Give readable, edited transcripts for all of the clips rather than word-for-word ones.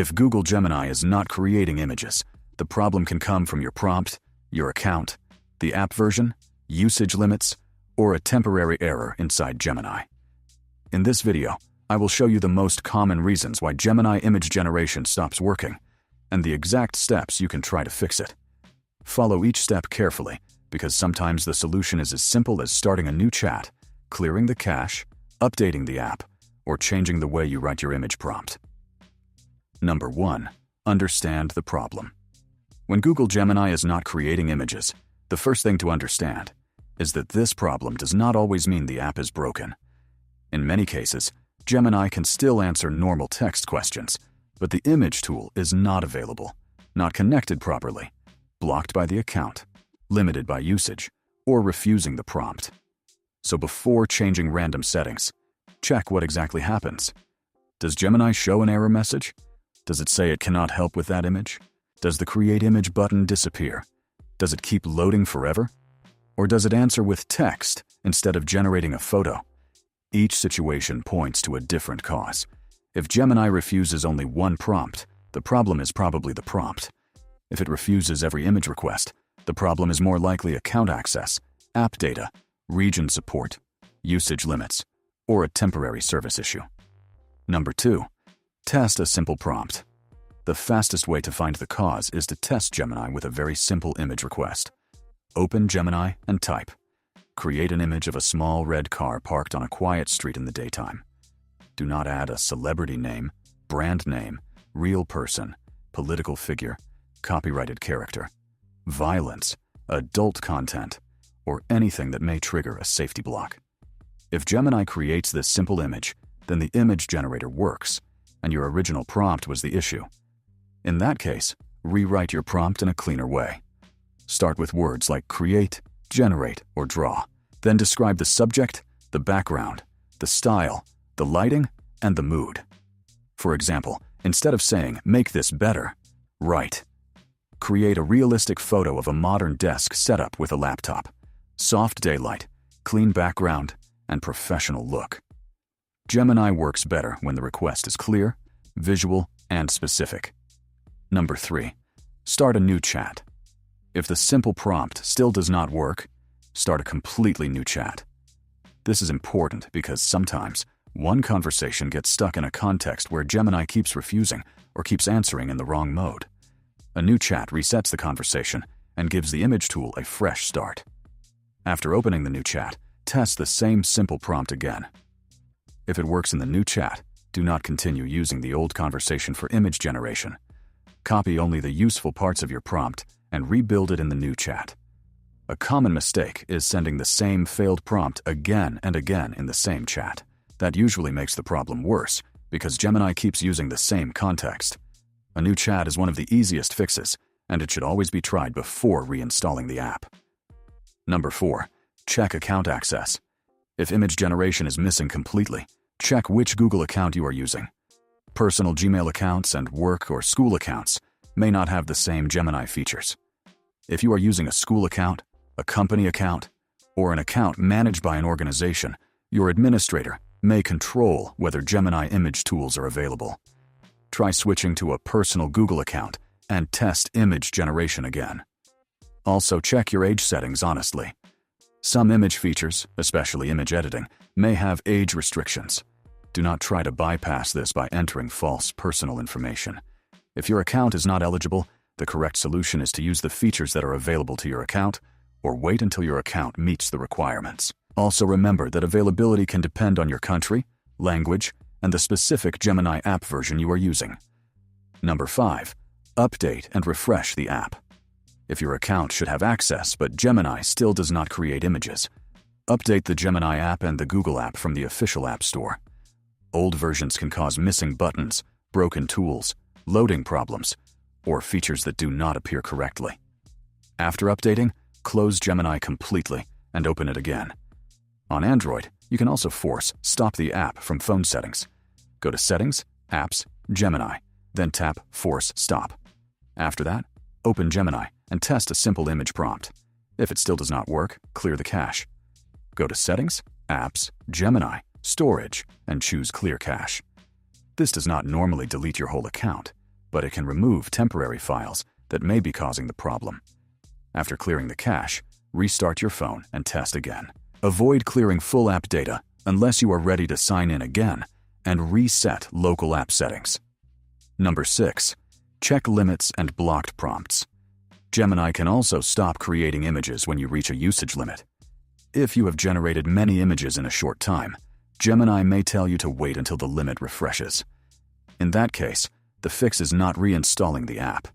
If Google Gemini is not creating images, the problem can come from your prompt, your account, the app version, usage limits, or a temporary error inside Gemini. In this video, I will show you the most common reasons why Gemini image generation stops working, and the exact steps you can try to fix it. Follow each step carefully, because sometimes the solution is as simple as starting a new chat, clearing the cache, updating the app, or changing the way you write your image prompt. Number 1. Understand the problem. When Google Gemini is not creating images, the first thing to understand is that this problem does not always mean the app is broken. In many cases, Gemini can still answer normal text questions, but the image tool is not available, not connected properly, blocked by the account, limited by usage, or refusing the prompt. So before changing random settings, check what exactly happens. Does Gemini show an error message? Does it say it cannot help with that image? Does the Create Image button disappear? Does it keep loading forever? Or does it answer with text instead of generating a photo? Each situation points to a different cause. If Gemini refuses only one prompt, the problem is probably the prompt. If it refuses every image request, the problem is more likely account access, app data, region support, usage limits, or a temporary service issue. Number 2. Test a simple prompt. The fastest way to find the cause is to test Gemini with a very simple image request. Open Gemini and type, "Create an image of a small red car parked on a quiet street in the daytime." Do not add a celebrity name, brand name, real person, political figure, copyrighted character, violence, adult content, or anything that may trigger a safety block. If Gemini creates this simple image, then the image generator works, and your original prompt was the issue. In that case, rewrite your prompt in a cleaner way. Start with words like create, generate, or draw. Then describe the subject, the background, the style, the lighting, and the mood. For example, instead of saying, "Make this better," write, "Create a realistic photo of a modern desk setup with a laptop. Soft daylight, clean background, and professional look." Gemini works better when the request is clear, visual, and specific. Number 3. Start a new chat. If the simple prompt still does not work, start a completely new chat. This is important because sometimes one conversation gets stuck in a context where Gemini keeps refusing or keeps answering in the wrong mode. A new chat resets the conversation and gives the image tool a fresh start. After opening the new chat, test the same simple prompt again. If it works in the new chat, do not continue using the old conversation for image generation. Copy only the useful parts of your prompt and rebuild it in the new chat. A common mistake is sending the same failed prompt again and again in the same chat. That usually makes the problem worse because Gemini keeps using the same context. A new chat is one of the easiest fixes, and it should always be tried before reinstalling the app. Number 4. Check account access. If image generation is missing completely, check which Google account you are using. Personal Gmail accounts and work or school accounts may not have the same Gemini features. If you are using a school account, a company account, or an account managed by an organization, your administrator may control whether Gemini image tools are available. Try switching to a personal Google account and test image generation again. Also, check your age settings honestly. Some image features, especially image editing, may have age restrictions. Do not try to bypass this by entering false personal information. If your account is not eligible, the correct solution is to use the features that are available to your account, or wait until your account meets the requirements. Also remember that availability can depend on your country, language, and the specific Gemini app version you are using. Number 5. Update and refresh the app. If your account should have access but Gemini still does not create images, update the Gemini app and the Google app from the official App Store. Old versions can cause missing buttons, broken tools, loading problems, or features that do not appear correctly. After updating, close Gemini completely and open it again. On Android, you can also force Stop the app from phone settings. Go to Settings, Apps, Gemini, then tap Force Stop. After that, open Gemini and test a simple image prompt. If it still does not work, clear the cache. Go to Settings, Apps, Gemini, Storage, and choose Clear Cache. This does not normally delete your whole account. but it can remove temporary files that may be causing the problem. After clearing the cache, restart your phone and test again. Avoid clearing full app data unless you are ready to sign in again, and reset local app settings. Number 6. Check limits and blocked prompts. Gemini can also stop creating images when you reach a usage limit. If you have generated many images in a short time, Gemini may tell you to wait until the limit refreshes. In that case, the fix is not reinstalling the app.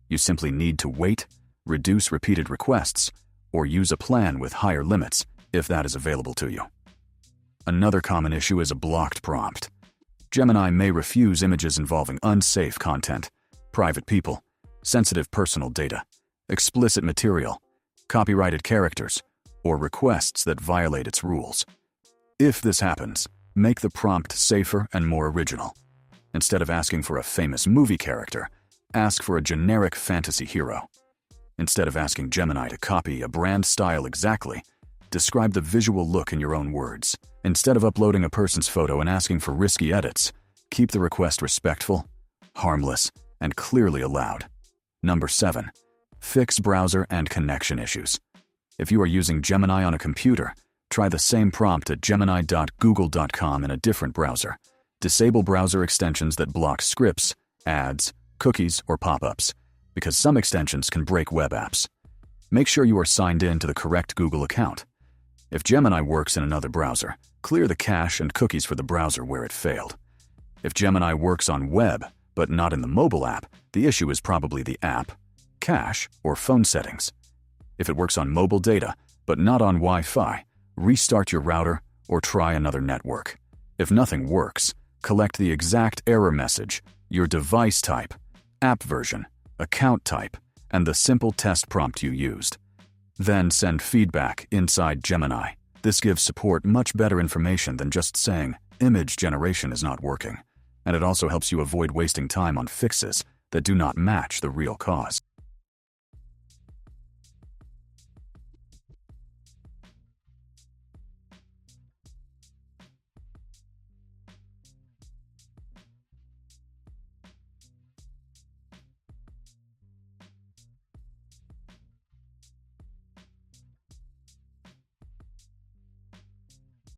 You simply need to wait, reduce repeated requests, or use a plan with higher limits if that is available to you. Another common issue is a blocked prompt. Gemini may refuse images involving unsafe content, private people, sensitive personal data, explicit material, copyrighted characters, or requests that violate its rules. If this happens, make the prompt safer and more original. Instead of asking for a famous movie character, ask for a generic fantasy hero. Instead of asking Gemini to copy a brand style exactly, describe the visual look in your own words. Instead of uploading a person's photo and asking for risky edits, keep the request respectful, harmless, and clearly allowed. Number 7. Fix browser and connection issues. If you are using Gemini on a computer, try the same prompt at gemini.google.com in a different browser. Disable browser extensions that block scripts, ads, cookies, or pop-ups, because some extensions can break web apps. Make sure you are signed in to the correct Google account. If Gemini works in another browser, clear the cache and cookies for the browser where it failed. If Gemini works on web, but not in the mobile app, the issue is probably the app, cache, or phone settings. If it works on mobile data, but not on Wi-Fi, restart your router or try another network. If nothing works, collect the exact error message, your device type, app version, account type, and the simple test prompt you used. Then send feedback inside Gemini. This gives support much better information than just saying, image generation is not working. And it also helps you avoid wasting time on fixes that do not match the real cause.